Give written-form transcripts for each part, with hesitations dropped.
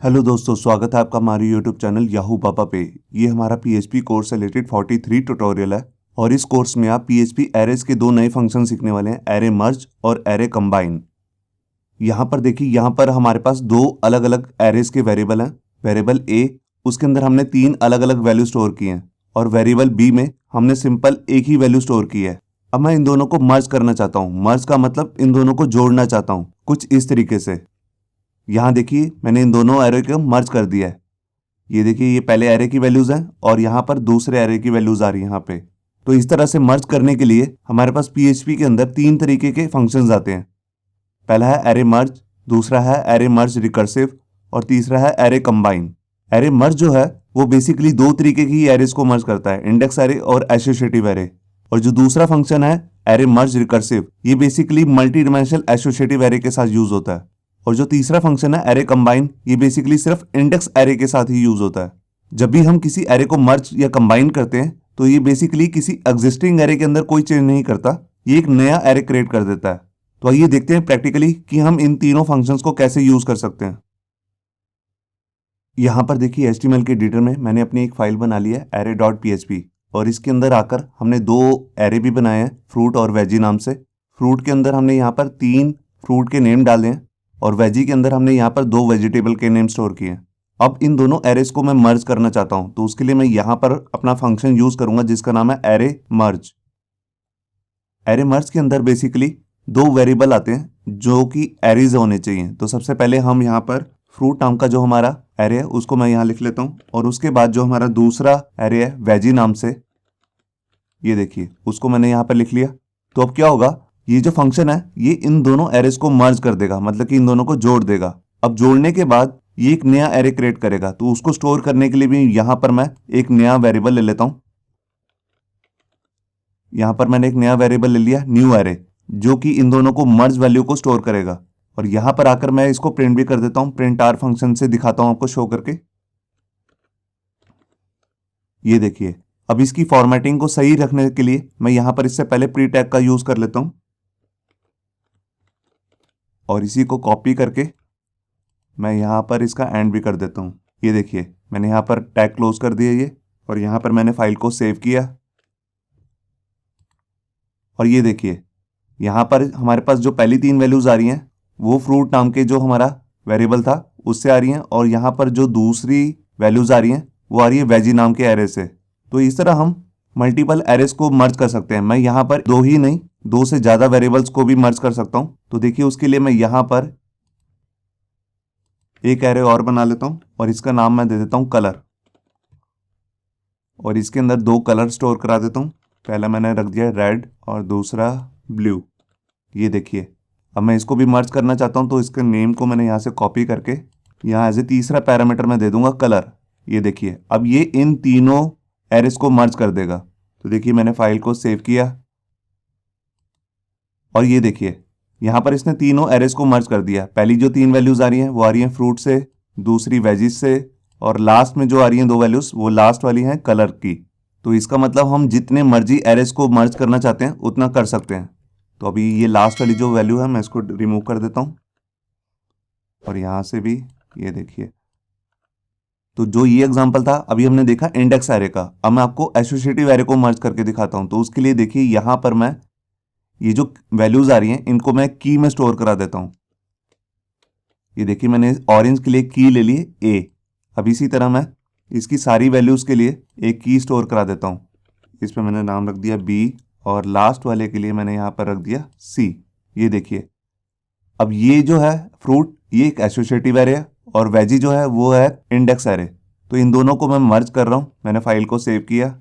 Hello दोस्तों, स्वागत है आपका हमारे यूट्यूब चैनल याहू पापा पे। ये हमारा पीएचपी कोर्स से रिलेटेड 43 ट्यूटोरियल है और इस कोर्स में आप पीएचपी एरेज के दो नए फंक्शन सीखने वाले हैं, एरे मर्ज और एरे कंबाइन। यहाँ पर देखिए, यहाँ पर हमारे पास दो अलग अलग एरेज के वेरिएबल हैं। वेरिएबल ए, उसके अंदर हमने तीन अलग अलग वैल्यू स्टोर की हैं और वेरिएबल बी में हमने सिंपल एक ही वैल्यू स्टोर की है। अब मैं इन दोनों को मर्ज करना चाहता हूँ। मर्ज का मतलब इन दोनों को जोड़ना चाहता हूँ कुछ इस तरीके से। यहाँ देखिए, मैंने इन दोनों एरे को मर्ज कर दिया है। ये देखिए, ये पहले एरे की वैल्यूज हैं और यहाँ पर दूसरे एरे की वैल्यूज आ रही है यहाँ पे। तो इस तरह से मर्ज करने के लिए हमारे पास पीएचपी के अंदर तीन तरीके के फंक्शंस आते हैं। पहला है एरे मर्ज, दूसरा है एरे मर्ज रिकर्सिव और तीसरा है एरे कंबाइन। एरे मर्ज जो है वो बेसिकली दो तरीके की एरेज को मर्ज करता है, इंडेक्स एरे और एसोसिएटिव एरे। और जो दूसरा फंक्शन है एरे मर्ज रिकर्सिव, ये basically multi dimensional associative array के साथ यूज होता है। और जो तीसरा फंक्शन है एरे कंबाइन, ये बेसिकली सिर्फ इंडेक्स एरे के साथ ही यूज होता है। जब भी हम किसी एरे को मर्ज या कंबाइन करते हैं तो ये बेसिकली किसी एग्जिस्टिंग एरे के अंदर कोई चेंज नहीं करता, ये एक नया एरे क्रिएट कर देता है। तो आइए देखते हैं प्रैक्टिकली कि हम इन तीनों फंक्शंस को कैसे यूज कर सकते हैं। यहाँ पर देखिए, HTML के एडिटर में मैंने अपनी एक फाइल बना ली है array.php और इसके अंदर आकर हमने दो एरे भी बनाए हैं, फ्रूट और वेजी नाम से। फ्रूट के अंदर हमने यहाँ पर तीन फ्रूट के नेम डाले हैं और वेजी के अंदर हमने यहाँ पर दो वेजिटेबल के नेम स्टोर किए हैं। अब इन दोनों एरेज को मैं मर्ज करना चाहता हूँ, तो उसके लिए मैं यहाँ पर अपना फंक्शन यूज करूंगा जिसका नाम है एरे मर्ज। एरे मर्ज के अंदर बेसिकली दो वेरिएबल आते हैं जो कि एरेज होने चाहिए। तो सबसे पहले हम यहाँ पर फ्रूट नाम का जो हमारा एरे है उसको मैं यहाँ लिख लेता हूँ और उसके बाद जो हमारा दूसरा एरे है वेजी नाम से, ये देखिए उसको मैंने यहाँ पर लिख लिया। तो अब क्या होगा, ये जो फंक्शन है ये इन दोनों एरेज को मर्ज कर देगा, मतलब कि इन दोनों को जोड़ देगा। अब जोड़ने के बाद ये एक नया एरे क्रिएट करेगा, तो उसको स्टोर करने के लिए भी यहाँ पर मैं एक नया वेरिएबल ले लेता हूँ। यहाँ पर मैंने एक नया वेरिएबल ले लिया न्यू एरे, जो कि इन दोनों को मर्ज वैल्यू को स्टोर करेगा। और यहाँ पर आकर मैं इसको प्रिंट भी कर देता हूँ, प्रिंट आर फंक्शन से दिखाता हूँ आपको शो करके। ये देखिए, अब इसकी फॉर्मेटिंग को सही रखने के लिए मैं यहाँ पर इससे पहले प्री टैग का यूज कर लेता हूँ और इसी को कॉपी करके मैं यहाँ पर इसका एंड भी कर देता हूँ। ये देखिए, मैंने यहाँ पर टैग क्लोज कर दिया ये, और यहाँ पर मैंने फाइल को सेव किया। और ये देखिए, यहाँ पर हमारे पास जो पहली तीन वैल्यूज आ रही हैं वो फ्रूट नाम के जो हमारा वेरिएबल था उससे आ रही हैं, और यहाँ पर जो दूसरी वैल्यूज आ रही हैं वो आ रही है वेजी नाम के एरे से। तो इस तरह हम मल्टीपल एरेज को मर्ज कर सकते हैं। मैं यहाँ पर दो ही नहीं, दो से ज्यादा वेरिएबल्स को भी मर्ज कर सकता हूँ। तो देखिए, उसके लिए मैं यहाँ पर एक एरे और बना लेता हूँ और इसका नाम मैं दे देता हूँ कलर, और इसके अंदर दो कलर स्टोर करा देता हूँ। पहला मैंने रख दिया रेड और दूसरा ब्लू। ये देखिए, अब मैं इसको भी मर्ज करना चाहता हूँ, तो इसके नेम को मैंने यहाँ से कॉपी करके यहाँ एज ए तीसरा पैरामीटर मैं दे दूंगा कलर। ये देखिए, अब ये इन तीनों एरेज को मर्ज कर देगा। तो देखिए, मैंने फाइल को सेव किया और ये देखिए, यहाँ पर इसने तीनों एरेज को मर्ज कर दिया। पहली जो तीन वैल्यूज आ रही हैं वो आ रही हैं फ्रूट से, दूसरी वेजिस से, और लास्ट में जो आ रही हैं दो वैल्यूज वो लास्ट वाली हैं कलर की। तो इसका मतलब हम जितने मर्जी एरेज को मर्ज करना चाहते हैं उतना कर सकते हैं। तो अभी ये लास्ट वाली जो वैल्यू है मैं इसको रिमूव कर देता हूँ और यहाँ से भी ये देखिए। तो जो ये एग्जांपल था अभी हमने देखा इंडेक्स एरे का, अब मैं आपको एसोसिएटिव एरे को मर्ज करके दिखाता हूँ। तो उसके लिए देखिए, यहाँ पर मैं ये जो वैल्यूज आ रही हैं इनको मैं की में स्टोर करा देता हूँ। ये देखिए, मैंने ऑरेंज के लिए की ले ली ए। अब इसी तरह मैं इसकी सारी वैल्यूज के लिए एक की स्टोर करा देता हूँ। इस पर मैंने नाम रख दिया बी और लास्ट वाले के लिए मैंने यहाँ पर रख दिया सी। ये देखिए, अब ये जो है फ्रूट ये एक एसोसिएटिव एरे है और वेजी जो है वो है इंडेक्स एरे। तो इन दोनों को मैं मर्ज कर रहा हूँ। मैंने फाइल को सेव किया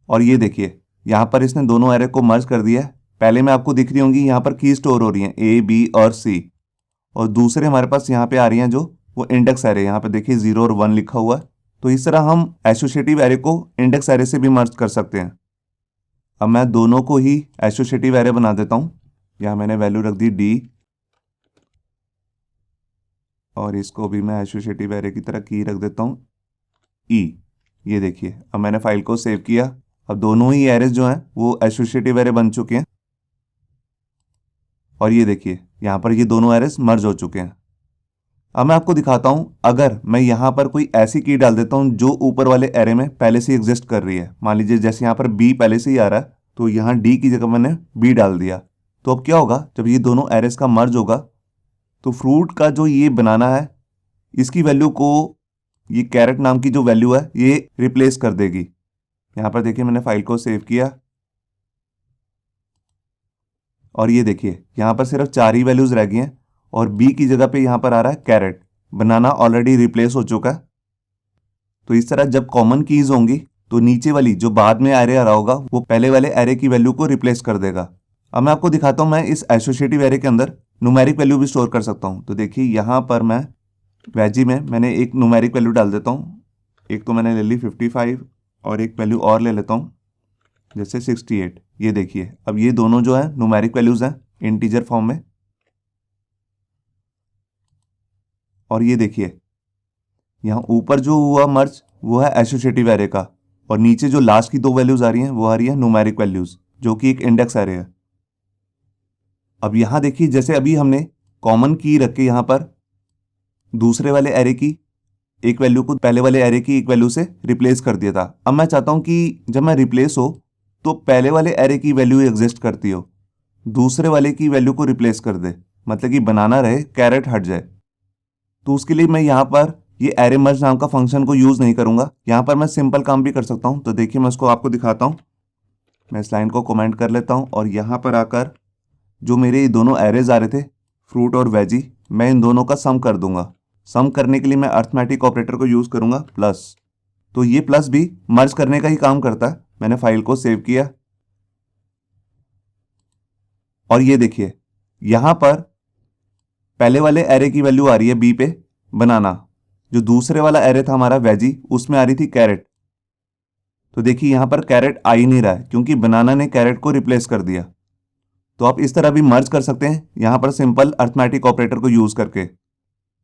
और ये देखिए, यहाँ पर इसने दोनों एरे को मर्ज कर दिया है। पहले में आपको दिख रही होंगी यहाँ पर की स्टोर हो रही हैं ए बी और सी, और दूसरे हमारे पास यहाँ पे आ रही हैं जो वो इंडेक्स एरे। यहाँ पे देखिए 0 और 1 लिखा हुआ है। तो इस तरह हम एसोसिएटिव एरे को इंडेक्स एरे से भी मर्ज कर सकते हैं। अब मैं दोनों को ही एसोसिएटिव एरे बना देता हूँ। यहाँ मैंने वैल्यू रख दी डी और इसको भी मैं एसोसिएटिव एरे की तरह की रख देता हूँ ई। ये देखिए, अब मैंने फाइल को सेव किया। अब दोनों ही एरेज जो हैं वो एसोसिएटिव एरे बन चुके हैं और ये देखिए, यहाँ पर ये दोनों एरेज मर्ज हो चुके हैं। अब मैं आपको दिखाता हूं, अगर मैं यहाँ पर कोई ऐसी की डाल देता हूं जो ऊपर वाले एरे में पहले से एग्जिस्ट कर रही है। मान लीजिए जैसे यहाँ पर बी पहले से ही आ रहा है, तो यहाँ डी की जगह मैंने बी डाल दिया। तो अब क्या होगा, जब ये दोनों एरेस का मर्ज होगा तो फ्रूट का जो ये बनाना है इसकी वैल्यू को ये कैरेट नाम की जो वैल्यू है ये रिप्लेस कर देगी। यहाँ पर देखिए मैंने फाइल को सेव किया और ये देखिए यहाँ पर सिर्फ 4 ही वैल्यूज रह गई हैं और बी की जगह पे यहाँ पर आ रहा है कैरेट। बनाना ऑलरेडी रिप्लेस हो चुका है। तो इस तरह जब कॉमन कीज होंगी तो नीचे वाली जो बाद में एरे आ रहा होगा वो पहले वाले एरे की वैल्यू को रिप्लेस कर देगा। अब मैं आपको दिखाता हूँ, मैं इस एसोसिएटिव एरे के अंदर न्यूमेरिक वैल्यू भी स्टोर कर सकता हूँ। तो देखिए यहाँ पर मैं वैजी में मैंने एक न्यूमेरिक वैल्यू डाल देता हूँ। एक तो मैंने ले ली 55 और एक वैल्यू और ले लेता हूँ जैसे 68। ये देखिए अब ये दोनों जो है न्यूमेरिक वैल्यूज हैं इंटीजर फॉर्म में। और ये देखिए यहाँ ऊपर जो हुआ मर्ज वो है एसोसिएटिव एरे का और नीचे जो लास्ट की 2 वैल्यूज आ रही हैं वो आ रही है न्यूमेरिक वैल्यूज जो कि एक इंडेक्स एरे है। अब यहाँ देखिए जैसे अभी हमने कॉमन की रख के यहाँ पर दूसरे वाले एरे की एक वैल्यू को पहले वाले एरे की एक वैल्यू से रिप्लेस कर दिया था। अब मैं चाहता हूँ कि जब मैं रिप्लेस हो तो पहले वाले एरे की वैल्यू एग्जिस्ट करती हो, दूसरे वाले की वैल्यू को रिप्लेस कर दे, मतलब कि बनाना रहे कैरेट हट जाए। तो उसके लिए मैं यहाँ पर ये एरे मर्ज नाम का फंक्शन को यूज नहीं करूंगा। यहाँ पर मैं सिंपल काम भी कर सकता हूँ। तो देखिए मैं उसको आपको दिखाता हूँ। मैं इस लाइन को कमेंट कर लेता हूँ और यहाँ पर आकर जो मेरे ये दोनों एरेज आ रहे थे फ्रूट और वेजी, मैं इन दोनों का सम कर दूंगा। सम करने के लिए मैं अर्थमेटिक ऑपरेटर को यूज करूंगा प्लस। तो ये प्लस भी मर्ज करने का ही काम करता है। मैंने फाइल को सेव किया और ये देखिए यहां पर पहले वाले एरे की वैल्यू आ रही है बी पे बनाना, जो दूसरे वाला एरे था हमारा वेजी उसमें आ रही थी कैरेट। तो देखिए यहां पर कैरेट आ ही नहीं रहा है क्योंकि बनाना ने कैरेट को रिप्लेस कर दिया। तो आप इस तरह भी मर्ज कर सकते हैं यहां पर सिंपल अर्थमेटिक ऑपरेटर को यूज करके।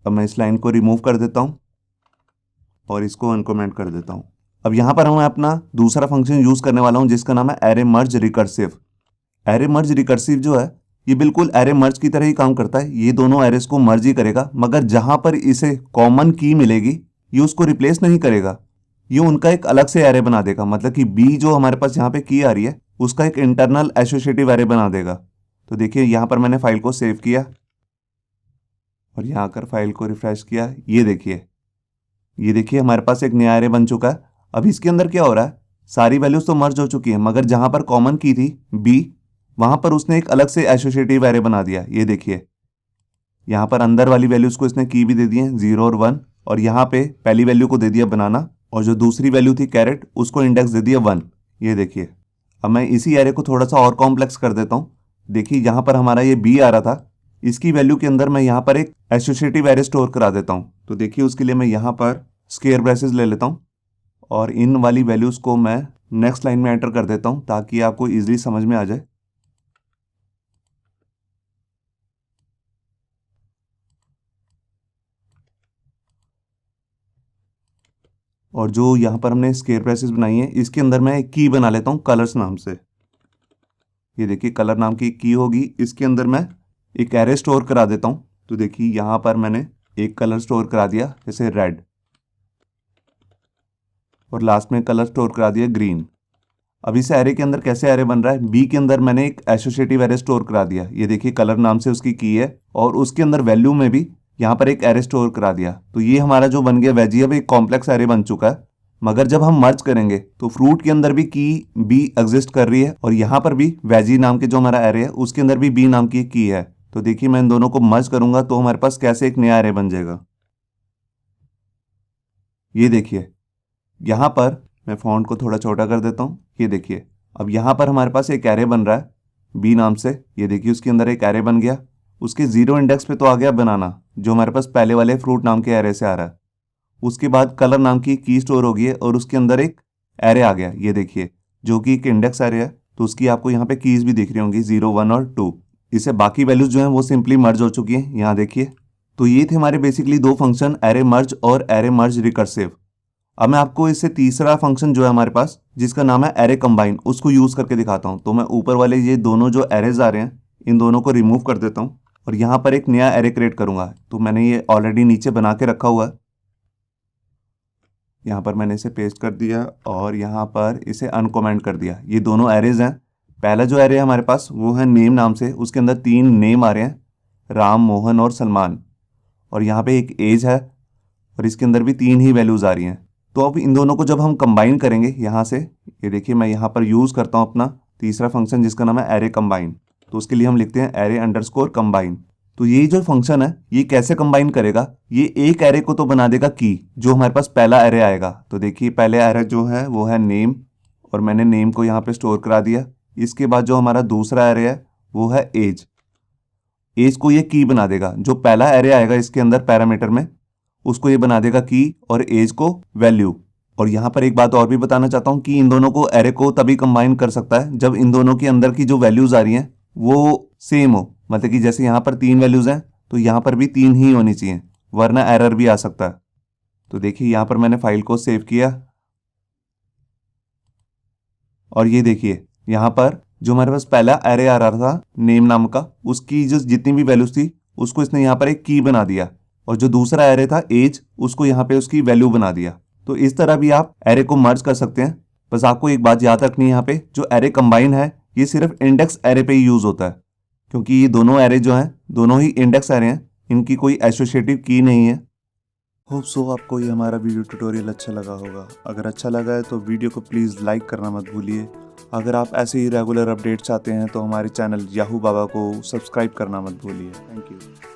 अब मैं इस लाइन को रिमूव कर देता हूं और इसको अनकमेंट कर देता हूं। अब यहां पर मैं अपना दूसरा फंक्शन यूज करने वाला हूं जिसका नाम है एरे मर्ज रिकर्सिव। एरे मर्ज रिकर्सिव जो है ये बिल्कुल एरे मर्ज की तरह ही काम करता है। ये दोनों एरेस को मर्ज ही करेगा, मगर जहां पर इसे कॉमन की मिलेगी ये उसको रिप्लेस नहीं करेगा, ये उनका एक अलग से एरे बना देगा। मतलब कि बी जो हमारे पास यहाँ पे की आ रही है उसका एक इंटरनल एसोसिएटिव एरे बना देगा। तो देखिए यहाँ पर मैंने फाइल को सेव किया और यहाँ आकर फाइल को रिफ्रेश किया। ये देखिए हमारे पास एक नया एरे बन चुका है। अब इसके अंदर क्या हो रहा है, सारी वैल्यूज तो मर्ज हो चुकी है, मगर जहां पर कॉमन की थी बी वहां पर उसने एक अलग से एसोसिएटिव एरे बना दिया। ये देखिए यहाँ पर अंदर वाली वैल्यूज को इसने की भी दे दी है 0 और 1, और यहाँ पे पहली वैल्यू को दे दिया बनाना और जो दूसरी वैल्यू थी कैरेट उसको इंडेक्स दे दिया 1। ये देखिए अब मैं इसी एरे को थोड़ा सा और कॉम्प्लेक्स कर देता हूँ। देखिए यहाँ पर हमारा ये बी आ रहा था, इसकी वैल्यू के अंदर मैं यहाँ पर एक एसोसिएटिव एरे स्टोर करा देता हूँ। तो देखिए उसके लिए मैं यहाँ पर स्क्वायर ब्रेसेस ले लेता हूँ और इन वाली वैल्यूज को मैं नेक्स्ट लाइन में एंटर कर देता हूँ ताकि आपको इजीली समझ में आ जाए। और जो यहाँ पर हमने स्क्वायर ब्रेसेस बनाई है इसके अंदर मैं एक की बना लेता हूँ कलर्स नाम से। ये देखिए कलर नाम की की होगी, इसके अंदर मैं एक एरे स्टोर करा देता हूँ। तो देखिए यहाँ पर मैंने एक कलर स्टोर करा दिया जैसे रेड, और लास्ट में कलर स्टोर करा दिया ग्रीन। अब इस एरे के अंदर कैसे एरे बन रहा है, बी के अंदर मैंने एक एसोसिएटिव एरे स्टोर करा दिया। ये देखिए कलर नाम से उसकी की है और उसके अंदर वैल्यू में भी यहाँ पर एक एरे स्टोर करा दिया। तो ये हमारा जो बन गया वेजी अब एक कॉम्प्लेक्स एरे बन चुका है। मगर जब हम मर्ज करेंगे तो फ्रूट के अंदर भी की बी एग्जिस्ट कर रही है और यहाँ पर भी वेजी नाम के जो हमारा एरे है उसके अंदर भी बी नाम की एक की है। तो देखिए मैं इन दोनों को मर्ज करूंगा तो हमारे पास कैसे एक नया एरे बन जाएगा। ये देखिए यहाँ पर मैं फॉन्ट को थोड़ा छोटा कर देता हूँ। ये देखिए अब यहाँ पर हमारे पास एक एरे बन रहा है बी नाम से। ये देखिए उसके अंदर एक एरे बन गया, उसके 0 इंडेक्स पे तो आ गया बनाना जो हमारे पास पहले वाले फ्रूट नाम के एरे से आ रहा है। उसके बाद कलर नाम की की स्टोर होगी और उसके अंदर एक एरे आ गया। ये देखिए जो कि एक इंडेक्स एरे है, तो उसकी आपको यहाँ पे कीज भी दिख रही होंगी 0, 1 और 2। इससे बाकी वैल्यूज जो हैं वो सिंपली मर्ज हो चुकी हैं। यहाँ देखिए तो ये थे हमारे बेसिकली 2 फंक्शन, एरे मर्ज और एरे मर्ज रिकर्सिव। अब मैं आपको इससे तीसरा फंक्शन जो है हमारे पास जिसका नाम है एरे कंबाइन, उसको यूज करके दिखाता हूँ। तो मैं ऊपर वाले ये दोनों जो एरेज आ रहे हैं इन दोनों को रिमूव कर देता हूँ और यहाँ पर एक नया एरे क्रिएट करूँगा। तो मैंने ये ऑलरेडी नीचे बना के रखा हुआ है, यहाँ पर मैंने इसे पेस्ट कर दिया और यहाँ पर इसे अनकमेंट कर दिया। ये दोनों एरेज हैं। पहला जो एरे है हमारे पास वो है नेम नाम से, उसके अंदर 3 नेम आ रहे हैं, राम, मोहन और सलमान। और यहाँ पे एक एज है और इसके अंदर भी 3 ही वैल्यूज़ आ रही हैं। तो अब इन दोनों को जब हम कंबाइन करेंगे यहाँ से, ये देखिए मैं यहाँ पर यूज़ करता हूँ अपना तीसरा फंक्शन जिसका नाम है एरे कंबाइन। तो उसके लिए हम लिखते हैं एरे अंडरस्कोर कंबाइन। तो ये जो फंक्शन है ये कैसे कंबाइन करेगा, ये एक एरे को तो बना देगा की, जो हमारे पास पहला एरे आएगा। तो देखिए पहले एरे जो है वो है नेम और मैंने नेम को यहाँ पे स्टोर करा दिया। इसके बाद जो हमारा दूसरा एरे है वो है एज। एज को ये की बना देगा, जो पहला एरे आएगा इसके अंदर पैरामीटर में उसको ये बना देगा की और एज को वैल्यू। और यहाँ पर एक बात और भी बताना चाहता हूँ कि इन दोनों को एरे को तभी कंबाइन कर सकता है जब इन दोनों के अंदर की जो वैल्यूज़ आ रही हैं वो सेम हो। मतलब कि जैसे यहाँ पर 3 वैल्यूज़ हैं तो यहाँ पर भी 3 ही होनी चाहिए, वरना एरर भी आ सकता है। तो देखिए यहाँ पर मैंने फाइल को सेव किया और ये देखिए यहाँ पर जो हमारे पास पहला एरे आ रहा था नेम नाम का, उसकी जो जितनी भी वैल्यूज थी उसको इसने यहाँ पर एक की बना दिया, और जो दूसरा एरे था एज उसको यहाँ पे उसकी वैल्यू बना दिया। तो इस तरह भी आप एरे को मर्ज कर सकते हैं। बस आपको एक बात याद रखनी है, यहाँ पे जो एरे कंबाइन है ये सिर्फ इंडेक्स एरे पे ही यूज होता है, क्योंकि ये दोनों एरे जो हैं दोनों ही इंडेक्स एरे हैं, इनकी कोई एसोसिएटिव की नहीं है। होप सो आपको ये हमारा वीडियो ट्यूटोरियल अच्छा लगा होगा। अगर अच्छा लगा है तो वीडियो को प्लीज़ लाइक करना मत भूलिए। अगर आप ऐसे ही रेगुलर अपडेट चाहते हैं तो हमारे चैनल याहू बाबा को सब्सक्राइब करना मत भूलिए। Thank you.